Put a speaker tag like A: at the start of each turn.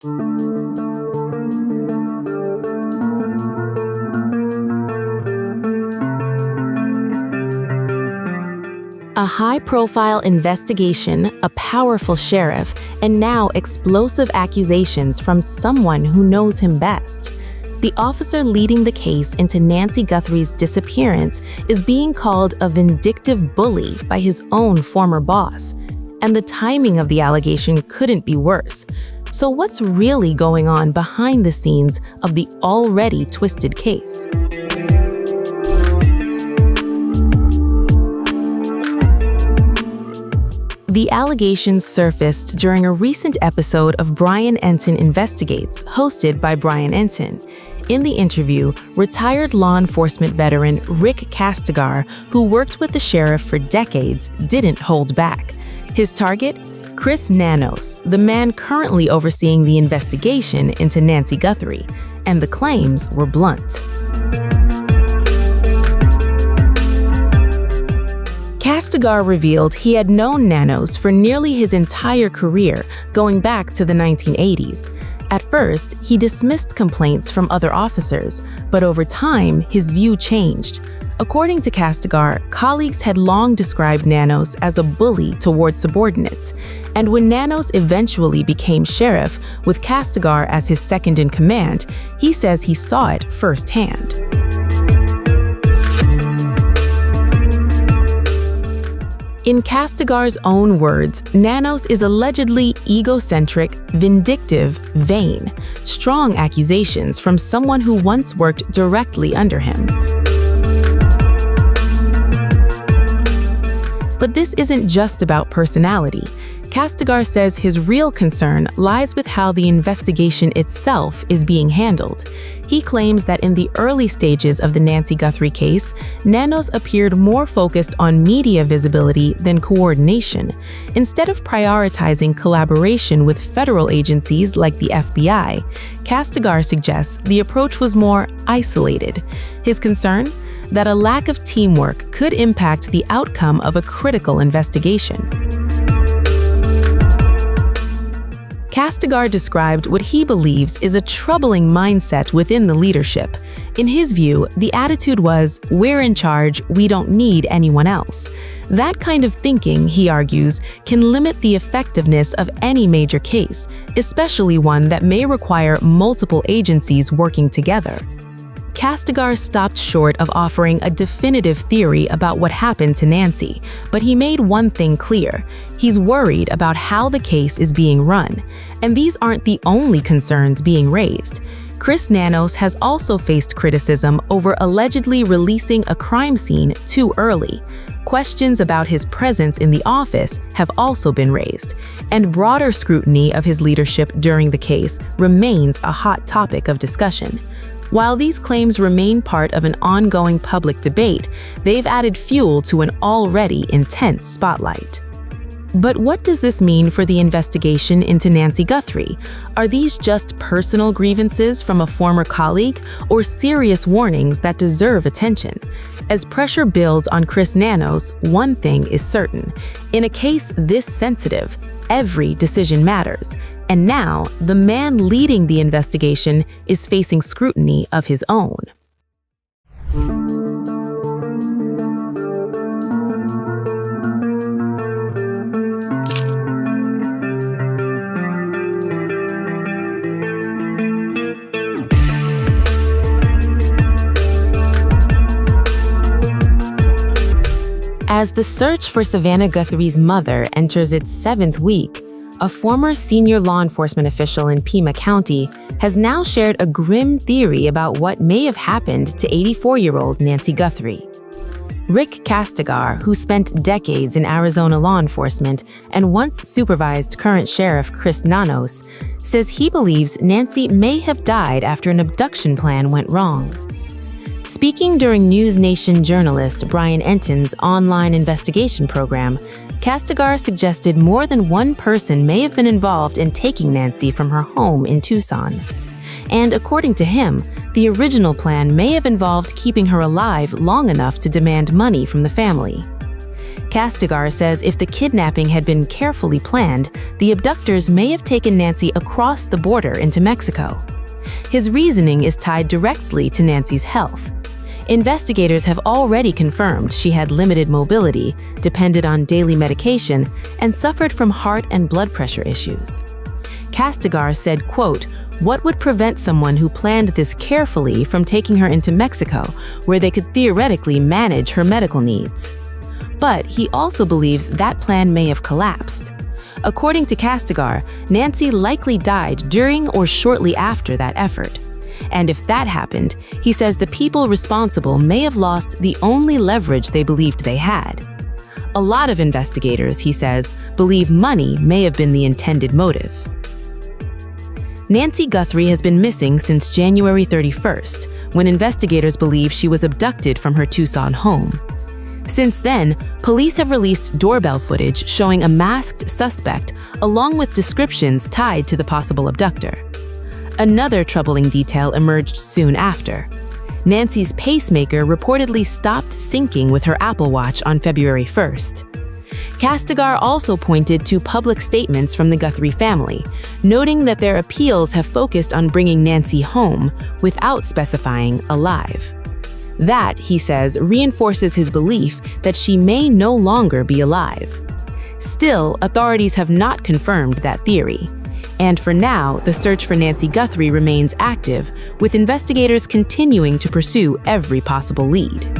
A: A high-profile investigation, a powerful sheriff, and now explosive accusations from someone who knows him best. The officer leading the case into Nancy Guthrie's disappearance is being called a vindictive bully by his own former boss. And the timing of the allegation couldn't be worse. So what's really going on behind the scenes of the already twisted case? The allegations surfaced during a recent episode of Brian Entin Investigates, hosted by Brian Entin. In the interview, retired law enforcement veteran Rick Kastigar, who worked with the sheriff for decades, didn't hold back. His target? Chris Nanos, the man currently overseeing the investigation into Nancy Guthrie. And the claims were blunt. Kastigar revealed he had known Nanos for nearly his entire career, going back to the 1980s. At first, he dismissed complaints from other officers, but over time, his view changed. According to Kastigar, colleagues had long described Nanos as a bully toward subordinates, and when Nanos eventually became sheriff, with Kastigar as his second-in-command, he says he saw it firsthand. In Kastigar's own words, Nanos is allegedly egocentric, vindictive, vain. Strong accusations from someone who once worked directly under him. But this isn't just about personality. Kastigar says his real concern lies with how the investigation itself is being handled. He claims that in the early stages of the Nancy Guthrie case, Nanos appeared more focused on media visibility than coordination. Instead of prioritizing collaboration with federal agencies like the FBI, Kastigar suggests the approach was more isolated. His concern? That a lack of teamwork could impact the outcome of a critical investigation. Kastigar described what he believes is a troubling mindset within the leadership. In his view, the attitude was, "We're in charge, we don't need anyone else." That kind of thinking, he argues, can limit the effectiveness of any major case, especially one that may require multiple agencies working together. Kastigar stopped short of offering a definitive theory about what happened to Nancy, but he made one thing clear. He's worried about how the case is being run. And these aren't the only concerns being raised. Chris Nanos has also faced criticism over allegedly releasing a crime scene too early. Questions about his presence in the office have also been raised, and broader scrutiny of his leadership during the case remains a hot topic of discussion. While these claims remain part of an ongoing public debate, they've added fuel to an already intense spotlight. But what does this mean for the investigation into Nancy Guthrie? Are these just personal grievances from a former colleague, or serious warnings that deserve attention? As pressure builds on Chris Nanos, one thing is certain. In a case this sensitive, every decision matters. And now, the man leading the investigation is facing scrutiny of his own. As the search for Savannah Guthrie's mother enters its 7th week, a former senior law enforcement official in Pima County has now shared a grim theory about what may have happened to 84-year-old Nancy Guthrie. Rick Kastigar, who spent decades in Arizona law enforcement and once supervised current sheriff Chris Nanos, says he believes Nancy may have died after an abduction plan went wrong. Speaking during News Nation journalist Brian Entin's online investigation program, Kastigar suggested more than one person may have been involved in taking Nancy from her home in Tucson. And according to him, the original plan may have involved keeping her alive long enough to demand money from the family. Kastigar says if the kidnapping had been carefully planned, the abductors may have taken Nancy across the border into Mexico. His reasoning is tied directly to Nancy's health. Investigators have already confirmed she had limited mobility, depended on daily medication, and suffered from heart and blood pressure issues. Kastigar said, quote, "What would prevent someone who planned this carefully from taking her into Mexico, where they could theoretically manage her medical needs?" But he also believes that plan may have collapsed. According to Kastigar, Nancy likely died during or shortly after that effort. And if that happened, he says the people responsible may have lost the only leverage they believed they had. A lot of investigators, he says, believe money may have been the intended motive. Nancy Guthrie has been missing since January 31st, when investigators believe she was abducted from her Tucson home. Since then, police have released doorbell footage showing a masked suspect along with descriptions tied to the possible abductor. Another troubling detail emerged soon after. Nancy's pacemaker reportedly stopped syncing with her Apple Watch on February 1st. Kastigar also pointed to public statements from the Guthrie family, noting that their appeals have focused on bringing Nancy home without specifying alive. That, he says, reinforces his belief that she may no longer be alive. Still, authorities have not confirmed that theory. And for now, the search for Nancy Guthrie remains active, with investigators continuing to pursue every possible lead.